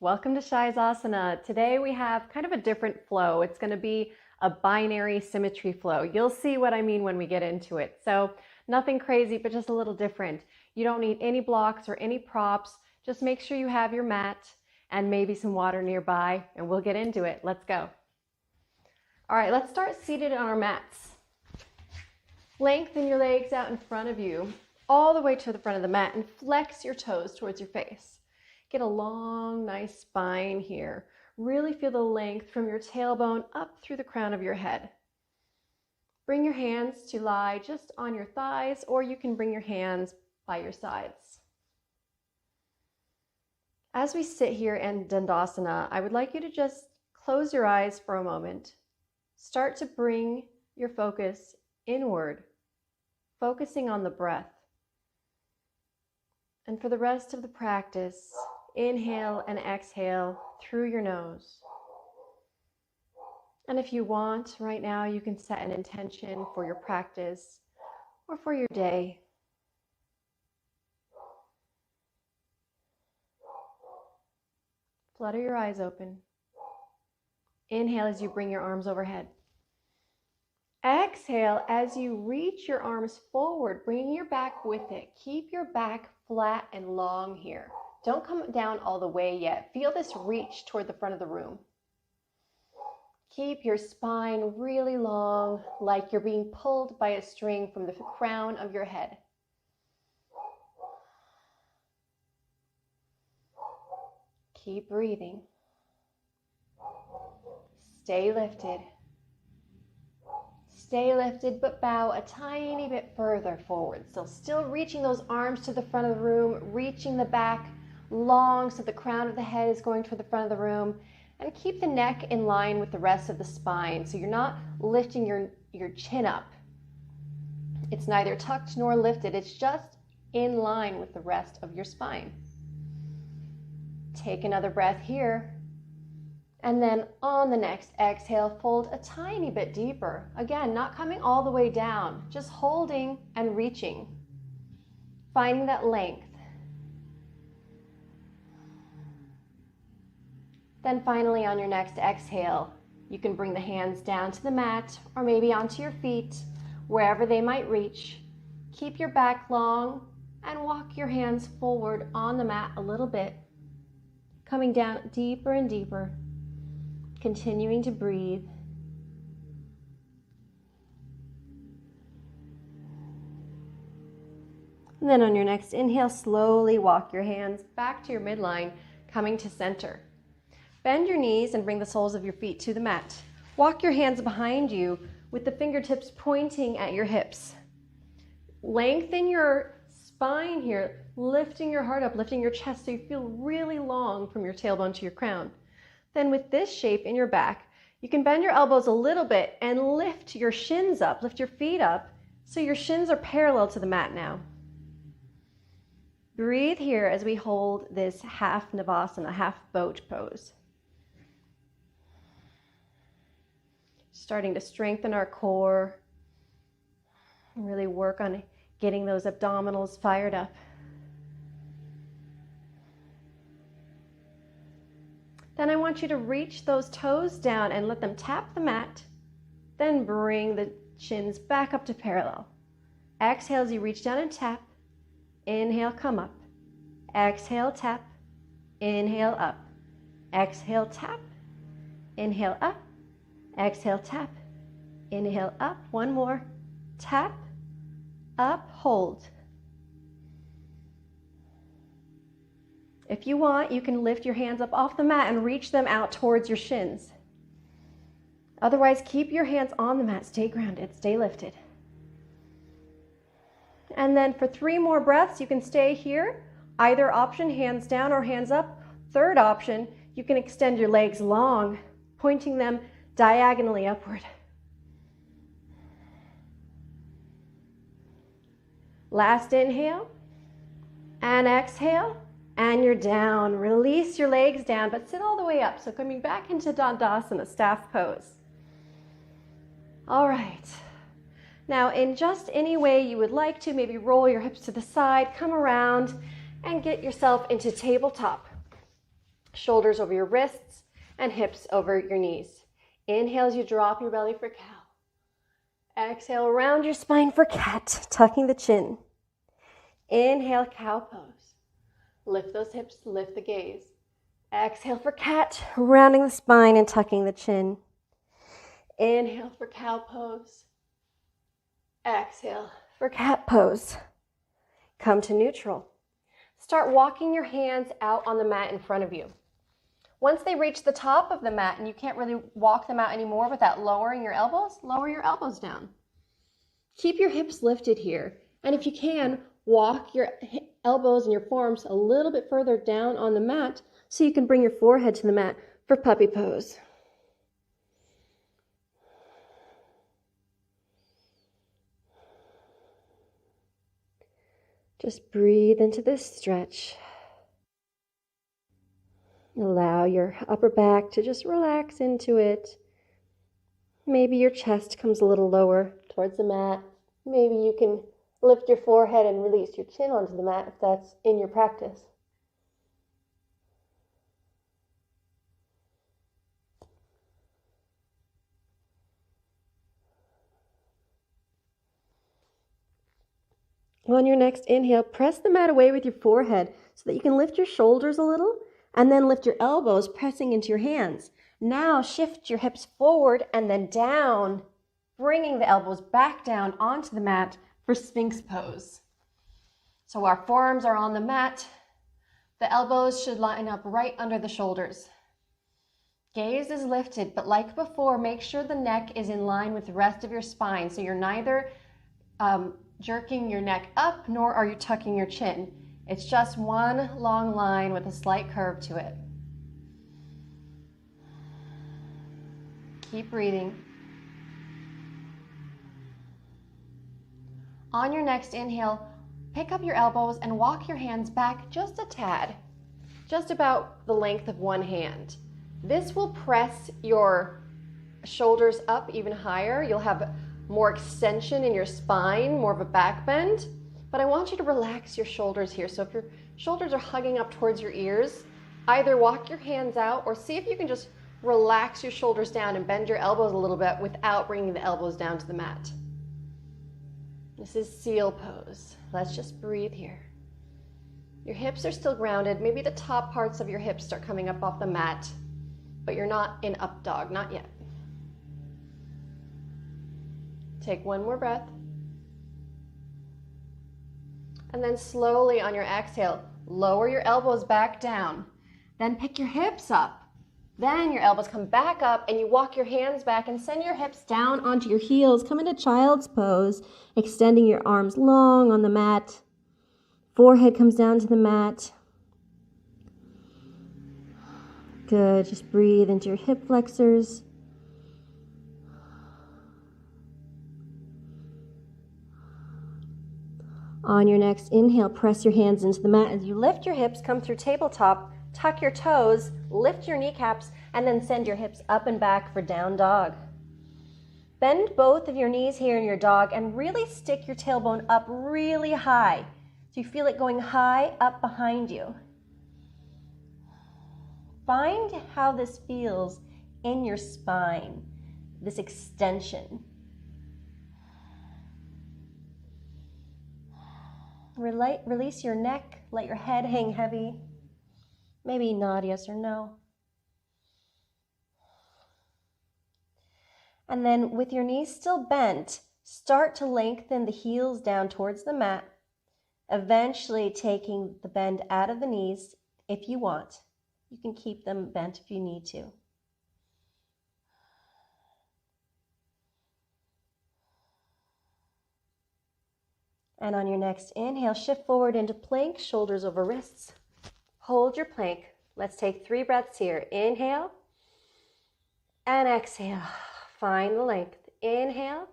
Welcome to Asana. Today we have kind of a different flow. It's going to be a binary symmetry flow. You'll see what I mean when we get into it. So nothing crazy, but just a little different. You don't need any blocks or any props. Just make sure you have your mat and maybe some water nearby, and we'll get into it. Let's go. All right, let's start seated on our mats. Lengthen your legs out in front of you, all the way to the front of the mat, and flex your toes towards your face. Get a long, nice spine here. Really feel the length from your tailbone up through the crown of your head. Bring your hands to lie just on your thighs, or you can bring your hands by your sides. As we sit here in Dandasana, I would like you to just close your eyes for a moment. Start to bring your focus inward, focusing on the breath. And for the rest of the practice, inhale and exhale through your nose. And if you want, right now, you can set an intention for your practice or for your day. Flutter your eyes open. Inhale as you bring your arms overhead. Exhale as you reach your arms forward, bringing your back with it. Keep your back flat and long here. Don't come down all the way yet. Feel this reach toward the front of the room. Keep your spine really long, like you're being pulled by a string from the crown of your head. Keep breathing. Stay lifted. Stay lifted, but bow a tiny bit further forward. So still reaching those arms to the front of the room, reaching the back long so the crown of the head is going toward the front of the room, and keep the neck in line with the rest of the spine. So you're not lifting your chin up. It's neither tucked nor lifted. It's just in line with the rest of your spine. Take another breath here. And then on the next exhale, fold a tiny bit deeper. Again, not coming all the way down, just holding and reaching. Finding that length. Then finally, on your next exhale, you can bring the hands down to the mat or maybe onto your feet, wherever they might reach. Keep your back long and walk your hands forward on the mat a little bit, coming down deeper and deeper. Continuing to breathe. And then on your next inhale, slowly walk your hands back to your midline, coming to center. Bend your knees and bring the soles of your feet to the mat. Walk your hands behind you with the fingertips pointing at your hips. Lengthen your spine here, lifting your heart up, lifting your chest so you feel really long from your tailbone to your crown. Then with this shape in your back, you can bend your elbows a little bit and lift your shins up, lift your feet up, so your shins are parallel to the mat now. Breathe here as we hold this half Navasana, half boat pose. Starting to strengthen our core, and really work on getting those abdominals fired up. Then I want you to reach those toes down and let them tap the mat. Then bring the shins back up to parallel. Exhale as you reach down and tap. Inhale, come up. Exhale, tap. Inhale, up. Exhale, tap. Inhale, up. Exhale, tap. Inhale, up. One more. Tap. Up, hold. If you want, you can lift your hands up off the mat and reach them out towards your shins. Otherwise, keep your hands on the mat. Stay grounded. Stay lifted. And then for 3 more breaths, you can stay here. Either option, hands down or hands up. Third option, you can extend your legs long, pointing them diagonally upward. Last inhale and exhale. And you're down. Release your legs down, but sit all the way up. So coming back into Dandasana, staff pose. All right. Now, in just any way you would like to, maybe roll your hips to the side, come around, and get yourself into tabletop. Shoulders over your wrists and hips over your knees. Inhale as you drop your belly for cow. Exhale, round your spine for cat, tucking the chin. Inhale, cow pose. Lift those hips, lift the gaze. Exhale for cat, rounding the spine and tucking the chin. Inhale for cow pose. Exhale for cat pose. Come to neutral. Start walking your hands out on the mat in front of you. Once they reach the top of the mat and you can't really walk them out anymore without lowering your elbows, lower your elbows down. Keep your hips lifted here. And if you can, walk your elbows and your forearms a little bit further down on the mat so you can bring your forehead to the mat for puppy pose. Just breathe into this stretch. Allow your upper back to just relax into it. Maybe your chest comes a little lower towards the mat. Maybe you can lift your forehead and release your chin onto the mat if that's in your practice. On your next inhale, press the mat away with your forehead so that you can lift your shoulders a little and then lift your elbows, pressing into your hands. Now shift your hips forward and then down, bringing the elbows back down onto the mat for Sphinx pose. So our forearms are on the mat. The elbows should line up right under the shoulders. Gaze is lifted, but like before, make sure the neck is in line with the rest of your spine. So you're neither jerking your neck up, nor are you tucking your chin. It's just one long line with a slight curve to it. Keep breathing. On your next inhale, pick up your elbows and walk your hands back just a tad, just about the length of one hand. This will press your shoulders up even higher. You'll have more extension in your spine, more of a back bend. But I want you to relax your shoulders here. So if your shoulders are hugging up towards your ears, either walk your hands out or see if you can just relax your shoulders down and bend your elbows a little bit without bringing the elbows down to the mat. This is seal pose. Let's just breathe here. Your hips are still grounded. Maybe the top parts of your hips start coming up off the mat, but you're not in up dog, not yet. Take one more breath. And then slowly on your exhale, lower your elbows back down. Then pick your hips up. Then your elbows come back up and you walk your hands back and send your hips down onto your heels. Come into child's pose, extending your arms long on the mat. Forehead comes down to the mat. Good, just breathe into your hip flexors. On your next inhale, press your hands into the mat. As you lift your hips, come through tabletop, tuck your toes, lift your kneecaps, and then send your hips up and back for down dog. Bend both of your knees here in your dog and really stick your tailbone up really high. So you feel it going high up behind you. Find how this feels in your spine, this extension. Release your neck, let your head hang heavy. Maybe nod yes or no. And then with your knees still bent, start to lengthen the heels down towards the mat, eventually taking the bend out of the knees if you want. You can keep them bent if you need to. And on your next inhale, shift forward into plank, shoulders over wrists. Hold your plank. Let's take 3 breaths here. Inhale and exhale. Find the length. Inhale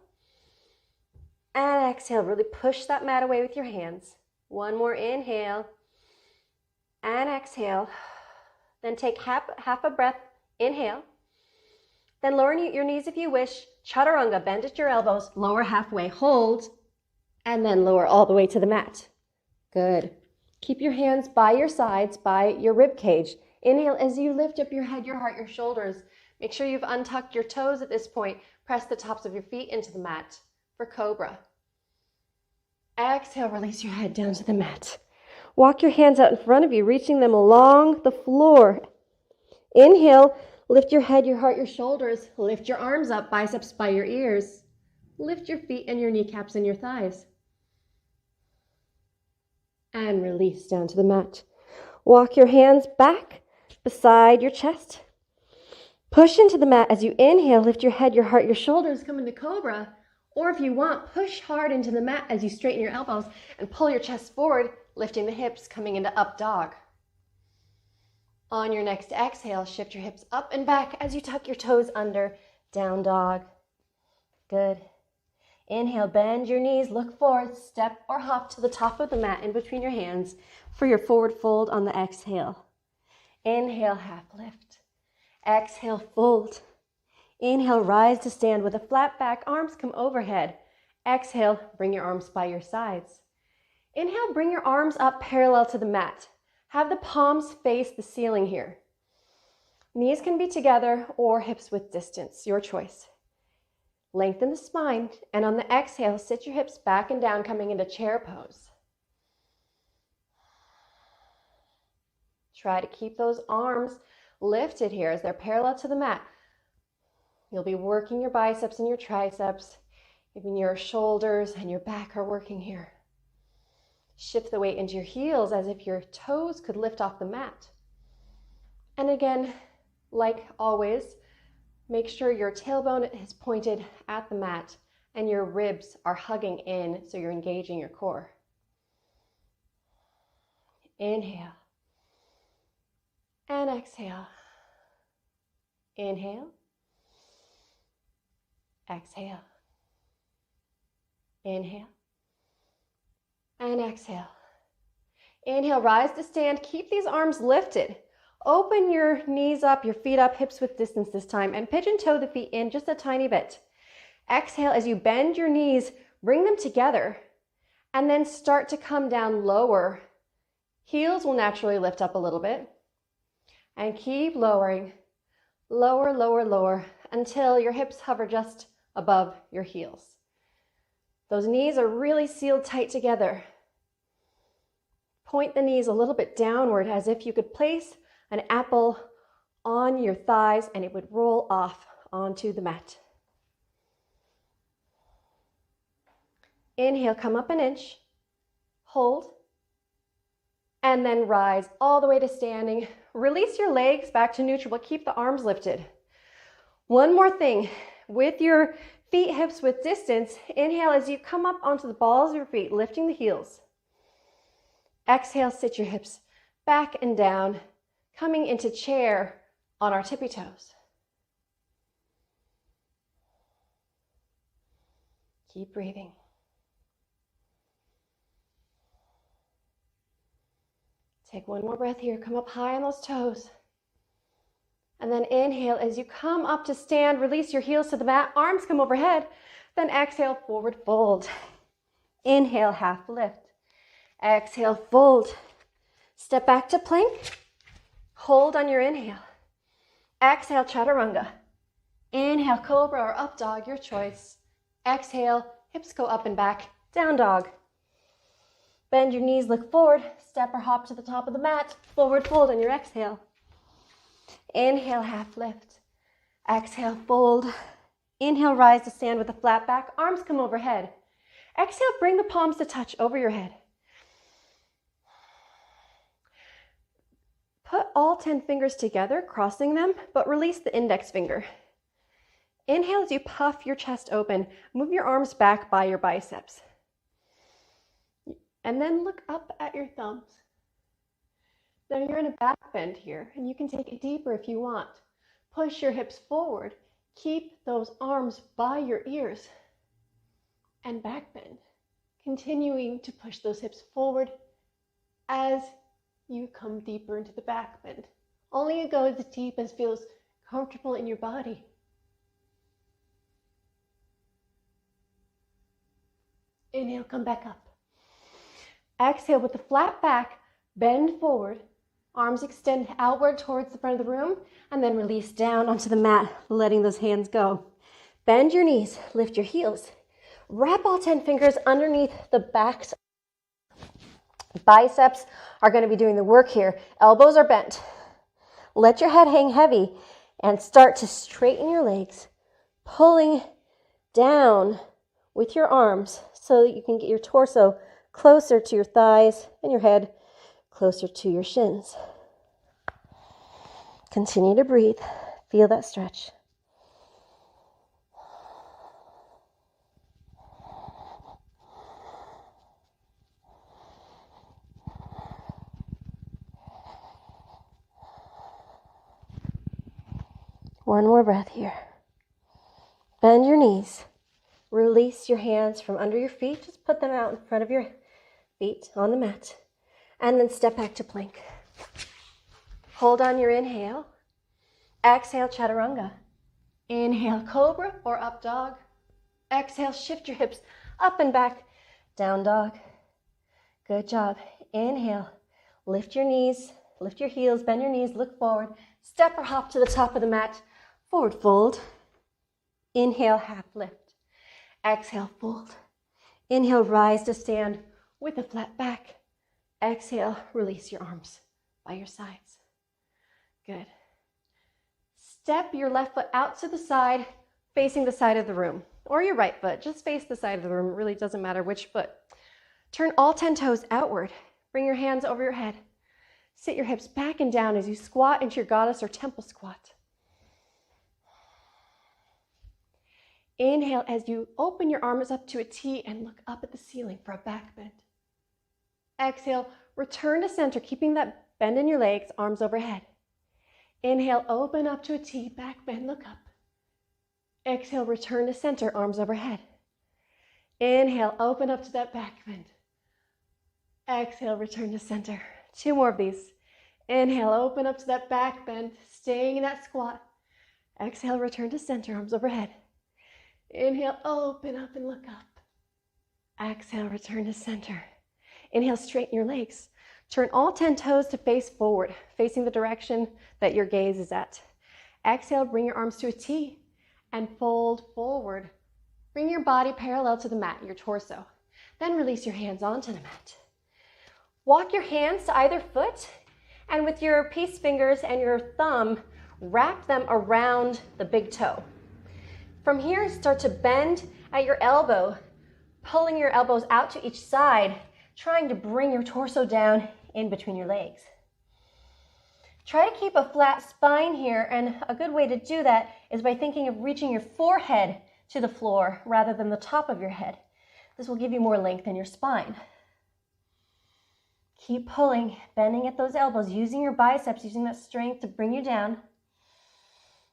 and exhale. Really push that mat away with your hands. One more inhale and exhale. Then take half a breath. Inhale. Then lower your knees if you wish. Chaturanga, bend at your elbows. Lower halfway. Hold. And then lower all the way to the mat. Good. Keep your hands by your sides, by your rib cage. Inhale as you lift up your head, your heart, your shoulders. Make sure you've untucked your toes at this point. Press the tops of your feet into the mat for cobra. Exhale, release your head down to the mat. Walk your hands out in front of you, reaching them along the floor. Inhale, lift your head, your heart, your shoulders. Lift your arms up, biceps by your ears. Lift your feet and your kneecaps and your thighs. And release down to the mat. Walk your hands back beside your chest. Push into the mat as you inhale, lift your head, your heart, your shoulders, come into cobra. Or if you want, push hard into the mat as you straighten your elbows and pull your chest forward, lifting the hips, coming into up dog. On your next exhale, shift your hips up and back as you tuck your toes under, down dog. Good. Inhale, bend your knees, look forward, step or hop to the top of the mat in between your hands for your forward fold on the exhale. Inhale, half lift. Exhale, fold. Inhale, rise to stand with a flat back, arms come overhead. Exhale, bring your arms by your sides. Inhale, bring your arms up parallel to the mat. Have the palms face the ceiling here. Knees can be together or hips width distance, your choice. Lengthen the spine, and on the exhale, sit your hips back and down, coming into chair pose. Try to keep those arms lifted here as they're parallel to the mat. You'll be working your biceps and your triceps, even your shoulders and your back are working here. Shift the weight into your heels as if your toes could lift off the mat. And again, like always, make sure your tailbone is pointed at the mat and your ribs are hugging in so you're engaging your core. Inhale. And exhale. Inhale. Exhale. Inhale. And exhale. Inhale, rise to stand. Keep these arms lifted. Open your knees up, your feet up, hips width distance this time, and pigeon toe the feet in just a tiny bit. Exhale as you bend your knees, bring them together, and then start to come down lower. Heels will naturally lift up a little bit. And keep lowering, lower, lower, lower, until your hips hover just above your heels. Those knees are really sealed tight together. Point the knees a little bit downward as if you could place an apple on your thighs and it would roll off onto the mat. Inhale, come up an inch, hold, and then rise all the way to standing. Release your legs back to neutral, but keep the arms lifted. One more thing, with your feet hips width distance, inhale as you come up onto the balls of your feet, lifting the heels. Exhale, sit your hips back and down, coming into chair on our tippy toes. Keep breathing. Take one more breath here. Come up high on those toes. And then inhale as you come up to stand. Release your heels to the mat. Arms come overhead. Then exhale, forward fold. Inhale, half lift. Exhale, fold. Step back to plank. Hold on your inhale. Exhale, chaturanga. Inhale, cobra or up dog, your choice. Exhale, hips go up and back, down dog. Bend your knees, look forward, step or hop to the top of the mat, forward fold on your exhale. Inhale, half lift. Exhale, fold. Inhale, rise to stand with a flat back, arms come overhead. Exhale, bring the palms to touch over your head. Put all 10 fingers together, crossing them, but release the index finger. Inhale as you puff your chest open, move your arms back by your biceps. And then look up at your thumbs. Now you're in a back bend here, and you can take it deeper if you want. Push your hips forward. Keep those arms by your ears. And back bend. Continuing to push those hips forward as you come deeper into the back bend. Only go as deep as feels comfortable in your body. Inhale, come back up. Exhale with the flat back, bend forward, Arms extend outward towards the front of the room, and then release down onto the mat, letting those hands go. Bend your knees, lift your heels. Wrap all 10 fingers underneath the backs. Biceps are going to be doing the work here. Elbows are bent. Let your head hang heavy and start to straighten your legs, pulling down with your arms so that you can get your torso closer to your thighs and your head closer to your shins. Continue to breathe. Feel that stretch. One more breath here. Bend your knees. Release your hands from under your feet. Just put them out in front of your feet on the mat. And then step back to plank. Hold on your inhale. Exhale, chaturanga. Inhale, cobra or up dog. Exhale, shift your hips up and back, down dog. Good job. Inhale, lift your knees, lift your heels, bend your knees, look forward. Step or hop to the top of the mat. Forward fold. Inhale, half lift. Exhale, fold. Inhale, rise to stand with a flat back. Exhale, release your arms by your sides. Good. Step your left foot out to the side, facing the side of the room. Or your right foot, just face the side of the room. It really doesn't matter which foot. Turn all 10 toes outward. Bring your hands over your head. Sit your hips back and down as you squat into your goddess or temple squat. Inhale as you open your arms up to a T and look up at the ceiling for a back bend. Exhale, return to center, keeping that bend in your legs, arms overhead. Inhale, open up to a T, back bend, look up. Exhale, return to center, arms overhead. Inhale, open up to that back bend. Exhale, return to center. 2 more of these. Inhale, open up to that back bend, staying in that squat. Exhale, return to center, arms overhead. Inhale, open up and look up. Exhale, return to center. Inhale, straighten your legs. Turn all 10 toes to face forward, facing the direction that your gaze is at. Exhale, bring your arms to a T and fold forward. Bring your body parallel to the mat, your torso. Then release your hands onto the mat. Walk your hands to either foot, and with your peace fingers and your thumb, wrap them around the big toe. From here, start to bend at your elbow, pulling your elbows out to each side, trying to bring your torso down in between your legs. Try to keep a flat spine here, and a good way to do that is by thinking of reaching your forehead to the floor rather than the top of your head. This will give you more length in your spine. Keep pulling, bending at those elbows, using your biceps, using that strength to bring you down.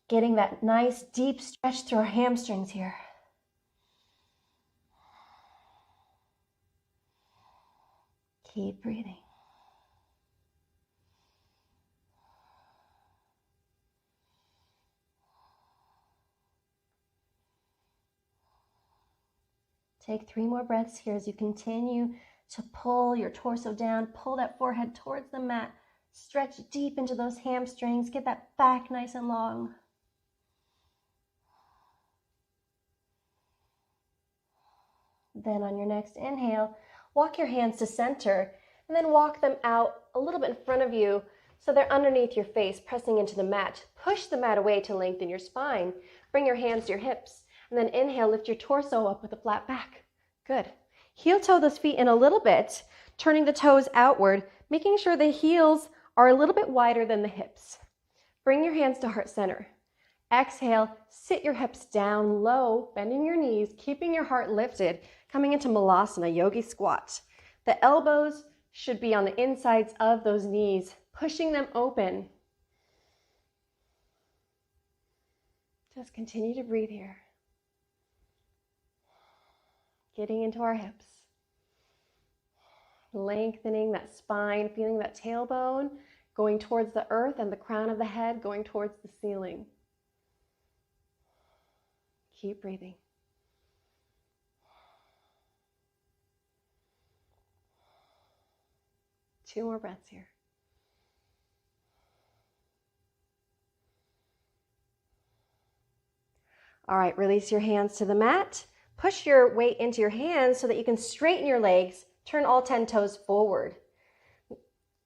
Getting that nice deep stretch through our hamstrings here. Keep breathing. Take 3 more breaths here as you continue to pull your torso down, pull that forehead towards the mat, stretch deep into those hamstrings, get that back nice and long. Then on your next inhale, walk your hands to center and then walk them out a little bit in front of you so they're underneath your face, pressing into the mat. Push the mat away to lengthen your spine. Bring your hands to your hips and then inhale, lift your torso up with a flat back. Good. Heel toe those feet in a little bit, turning the toes outward, making sure the heels are a little bit wider than the hips. Bring your hands to heart center. Exhale, sit your hips down low, bending your knees, keeping your heart lifted, coming into malasana, yogi squat. The elbows should be on the insides of those knees, pushing them open. Just continue to breathe here. Getting into our hips. Lengthening that spine, feeling that tailbone going towards the earth and the crown of the head going towards the ceiling. Keep breathing. Two more breaths here. All right, release your hands to the mat. Push your weight into your hands so that you can straighten your legs. Turn all 10 toes forward.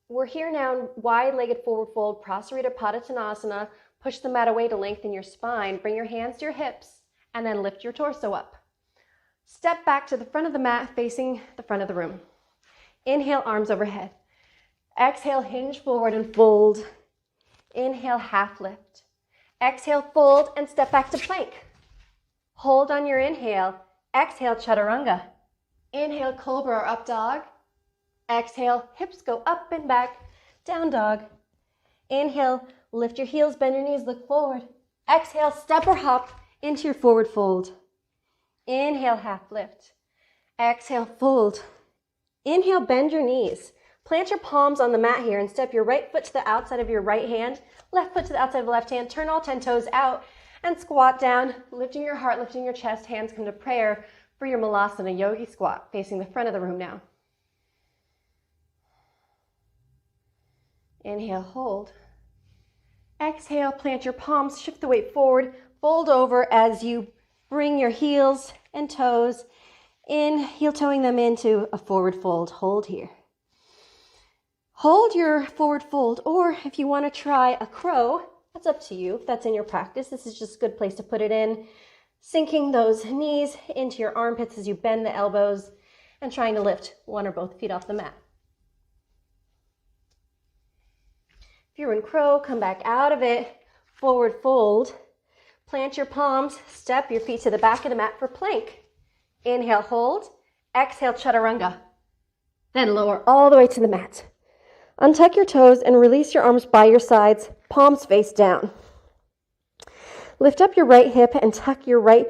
We're here now in wide-legged forward fold, Prasarita Padottanasana. Push the mat away to lengthen your spine. Bring your hands to your hips and then lift your torso up. Step back to the front of the mat facing the front of the room. Inhale, arms overhead. Exhale, hinge forward and fold. Inhale, half lift. Exhale, fold and step back to plank. Hold on your inhale. Exhale, chaturanga. Inhale, cobra or up dog. Exhale, hips go up and back, down dog. Inhale, lift your heels, bend your knees, look forward. Exhale, step or hop into your forward fold. Inhale, half lift. Exhale, fold. Inhale, bend your knees. Plant your palms on the mat here and step your right foot to the outside of your right hand, left foot to the outside of the left hand. Turn all 10 toes out and squat down, lifting your heart, lifting your chest. Hands come to prayer for your malasana yogi squat, facing the front of the room now. Inhale, hold. Exhale, plant your palms, shift the weight forward, fold over as you bring your heels and toes in, heel toeing them into a forward fold. Hold here. Hold your forward fold, or if you want to try a crow, that's up to you. If that's in your practice, this is just a good place to put it in. Sinking those knees into your armpits as you bend the elbows and trying to lift one or both feet off the mat. If you're in crow, come back out of it, forward fold. Plant your palms, step your feet to the back of the mat for plank. Inhale, hold. Exhale, chaturanga. Then lower all the way to the mat. Untuck your toes and release your arms by your sides, palms face down. Lift up your right hip and tuck your right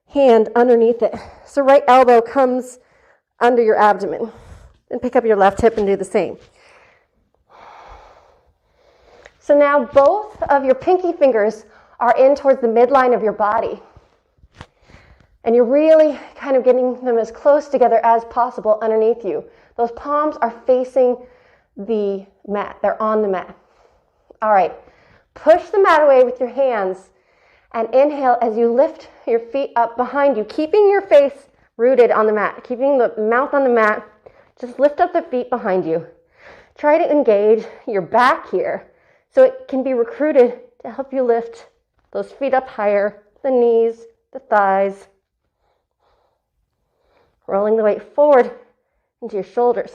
hand underneath it. So right elbow comes under your abdomen. Then pick up your left hip and do the same. So now both of your pinky fingers are in towards the midline of your body. And you're really kind of getting them as close together as possible underneath you. Those palms are facing the mat. They're on the mat. All right. Push the mat away with your hands and inhale as you lift your feet up behind you, keeping your face rooted on the mat, keeping the mouth on the mat. Just lift up the feet behind you. Try to engage your back here so it can be recruited to help you lift those feet up higher, the knees, the thighs. Rolling the weight forward into your shoulders.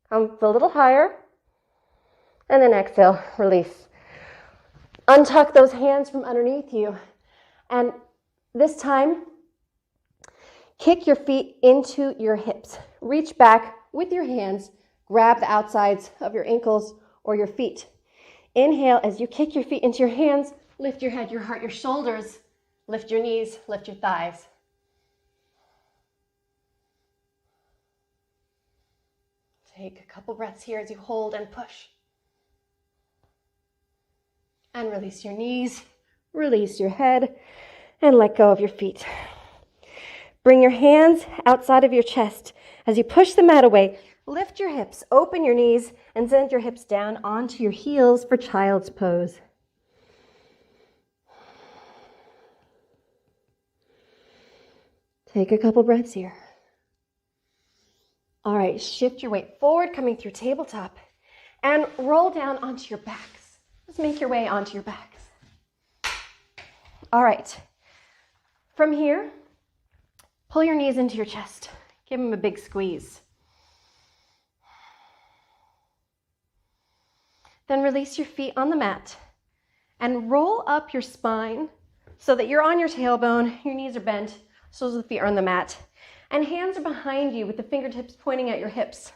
Come a little higher. And then exhale, release. Untuck those hands from underneath you. And this time, kick your feet into your hips. Reach back with your hands. Grab the outsides of your ankles or your feet. Inhale as you kick your feet into your hands. Lift your head, your heart, your shoulders. Lift your knees, lift your thighs. Take a couple breaths here as you hold and push. And release your knees, release your head, and let go of your feet. Bring your hands outside of your chest. As you push the mat away, lift your hips, open your knees, and send your hips down onto your heels for child's pose. Take a couple breaths here. All right, shift your weight forward, coming through tabletop, and roll down onto your backs. Just make your way onto your backs. All right. From here, pull your knees into your chest. Give them a big squeeze. Then release your feet on the mat and roll up your spine so that you're on your tailbone, your knees are bent, soles of the feet are on the mat, and hands are behind you with the fingertips pointing at your hips.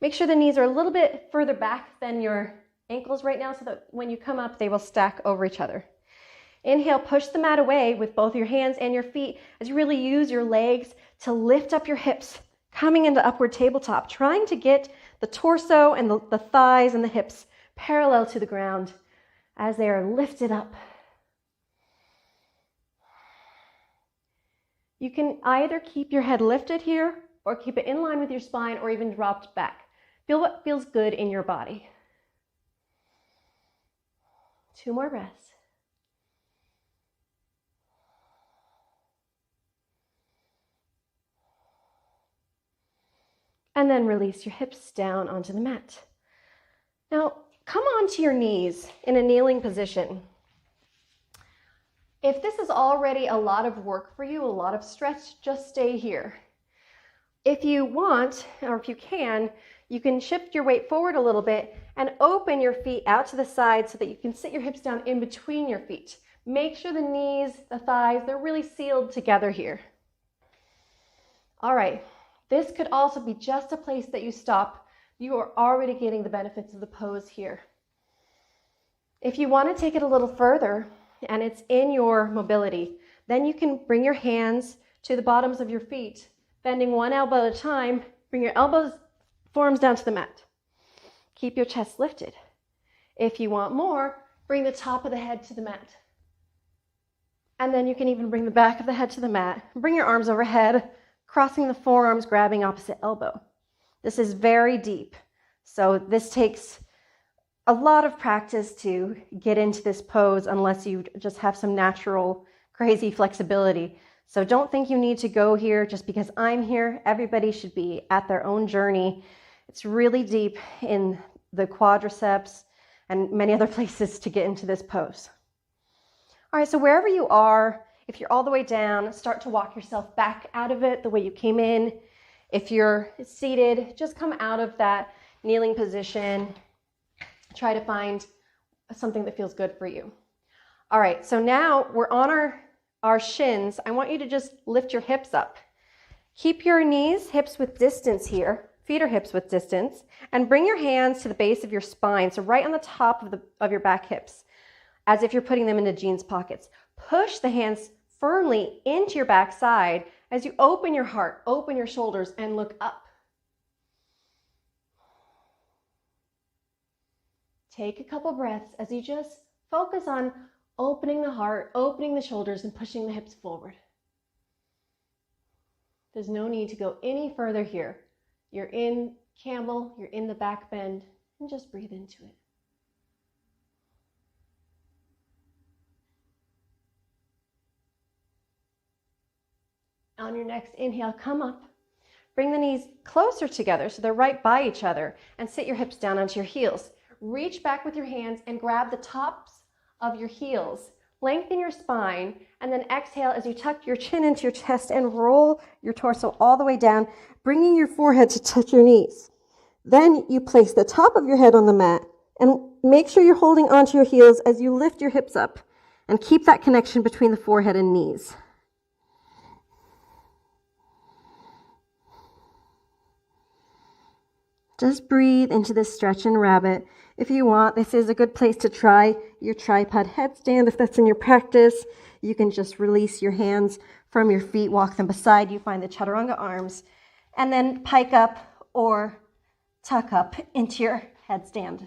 Make sure the knees are a little bit further back than your ankles right now so that when you come up, they will stack over each other. Inhale, push the mat away with both your hands and your feet as you really use your legs to lift up your hips, coming into upward tabletop, trying to get the torso and the thighs and the hips parallel to the ground as they are lifted up. You can either keep your head lifted here or keep it in line with your spine or even dropped back. Feel what feels good in your body. 2 more breaths. and then release your hips down onto the mat. Now, come onto your knees in a kneeling position. If this is already a lot of work for you, a lot of stretch, just stay here. If you want, or if you can shift your weight forward a little bit and open your feet out to the side so that you can sit your hips down in between your feet. Make sure the knees, the thighs, they're really sealed together here. All right, this could also be just a place that you stop. You are already getting the benefits of the pose here. If you want to take it a little further, and it's in your mobility, then you can bring your hands to the bottoms of your feet, bending one elbow at a time. Bring your elbows, forearms down to the mat. Keep your chest lifted. If you want more, bring the top of the head to the mat. And then you can even bring the back of the head to the mat. Bring your arms overhead, crossing the forearms, grabbing opposite elbow. This is very deep, so this takes a lot of practice to get into this pose unless you just have some natural, crazy flexibility. So don't think you need to go here just because I'm here. Everybody should be at their own journey. It's really deep in the quadriceps and many other places to get into this pose. All right, so wherever you are, if you're all the way down, start to walk yourself back out of it the way you came in. If you're seated, just come out of that kneeling position. Try to find something that feels good for you. All right, so now we're on our shins. I want you to just lift your hips up. Keep your knees, hips width distance here. Feet are hips width distance. And bring your hands to the base of your spine, so right on the top of your back hips, as if you're putting them into jeans pockets. Push the hands firmly into your back side as you open your heart, open your shoulders, and look up. Take a couple breaths as you just focus on opening the heart, opening the shoulders, and pushing the hips forward. There's no need to go any further here. You're in camel, you're in the back bend, and just breathe into it. On your next inhale, come up. Bring the knees closer together so they're right by each other, and sit your hips down onto your heels. Reach back with your hands and grab the tops of your heels. Lengthen your spine, and then exhale as you tuck your chin into your chest and roll your torso all the way down, bringing your forehead to touch your knees. Then you place the top of your head on the mat and make sure you're holding onto your heels as you lift your hips up and keep that connection between the forehead and knees. Just breathe into this stretch and rabbit. If you want, this is a good place to try your tripod headstand. If that's in your practice, you can just release your hands from your feet, walk them beside you, find the chaturanga arms, and then pike up or tuck up into your headstand.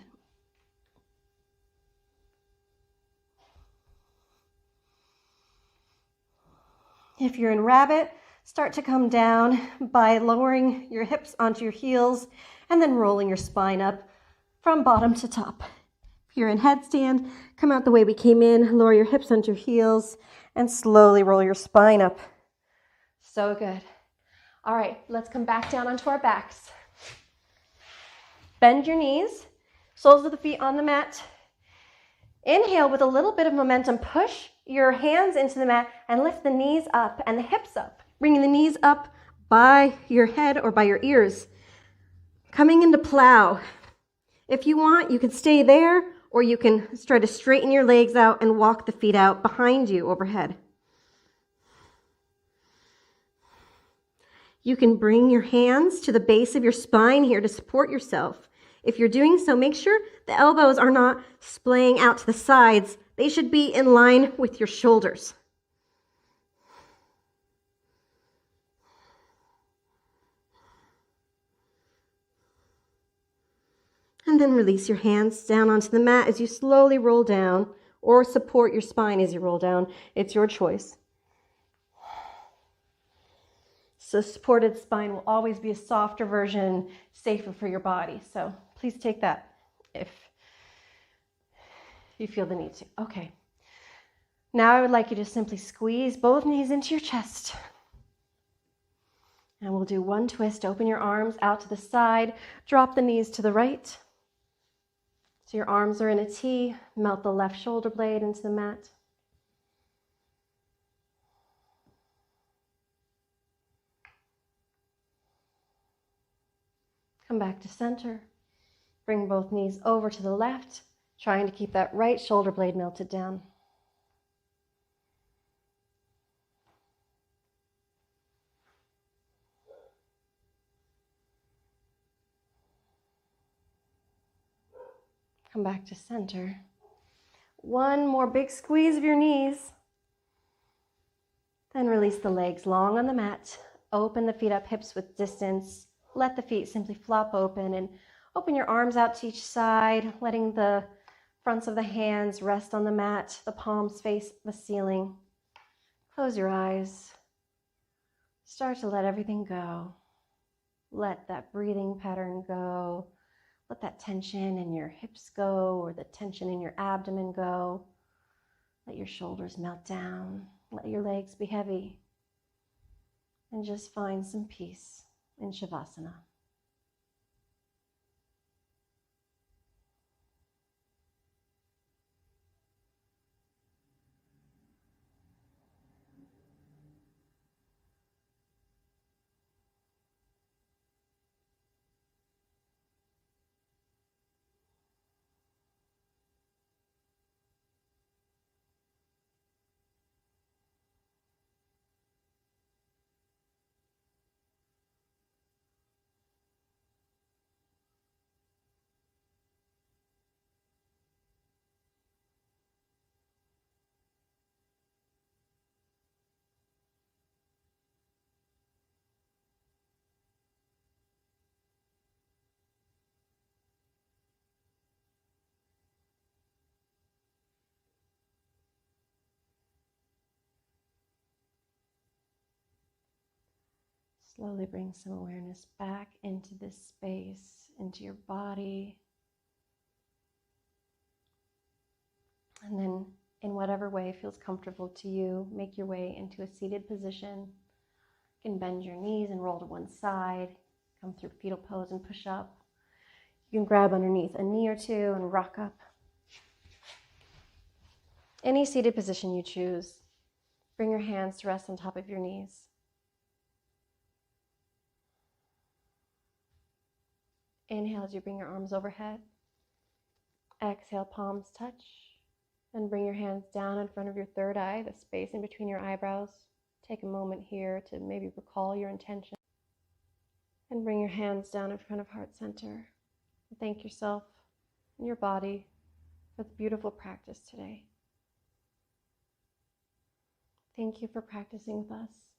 If you're in rabbit, start to come down by lowering your hips onto your heels and then rolling your spine up from bottom to top. If you're in headstand, come out the way we came in, lower your hips onto your heels, and slowly roll your spine up. So good. All right, let's come back down onto our backs. Bend your knees, soles of the feet on the mat. Inhale with a little bit of momentum. Push your hands into the mat and lift the knees up and the hips up. Bringing the knees up by your head or by your ears. Coming into plow. If you want, you can stay there, or you can try to straighten your legs out and walk the feet out behind you overhead. You can bring your hands to the base of your spine here to support yourself. If you're doing so, make sure the elbows are not splaying out to the sides. They should be in line with your shoulders. And then release your hands down onto the mat as you slowly roll down, or support your spine as you roll down. It's your choice. So supported spine will always be a softer version, safer for your body. So please take that if you feel the need to. Okay. Now I would like you to simply squeeze both knees into your chest. And we'll do one twist. Open your arms out to the side. Drop the knees to the right. So your arms are in a T. Melt the left shoulder blade into the mat. Come back to center. Bring both knees over to the left, trying to keep that right shoulder blade melted down. Come back to center. One more big squeeze of your knees. Then release the legs long on the mat. Open the feet up, hips width distance. Let the feet simply flop open and open your arms out to each side, letting the fronts of the hands rest on the mat, the palms face the ceiling. Close your eyes. Start to let everything go. Let that breathing pattern go. Let that tension in your hips go, or the tension in your abdomen go. Let your shoulders melt down. Let your legs be heavy. And just find some peace in Shavasana. Slowly bring some awareness back into this space, into your body. And then, in whatever way feels comfortable to you, make your way into a seated position. You can bend your knees and roll to one side. Come through fetal pose and push up. You can grab underneath a knee or two and rock up. Any seated position you choose. Bring your hands to rest on top of your knees. Inhale as you bring your arms overhead. Exhale, palms touch. Then bring your hands down in front of your third eye, the space in between your eyebrows. Take a moment here to maybe recall your intention. And bring your hands down in front of heart center. Thank yourself and your body for the beautiful practice today. Thank you for practicing with us.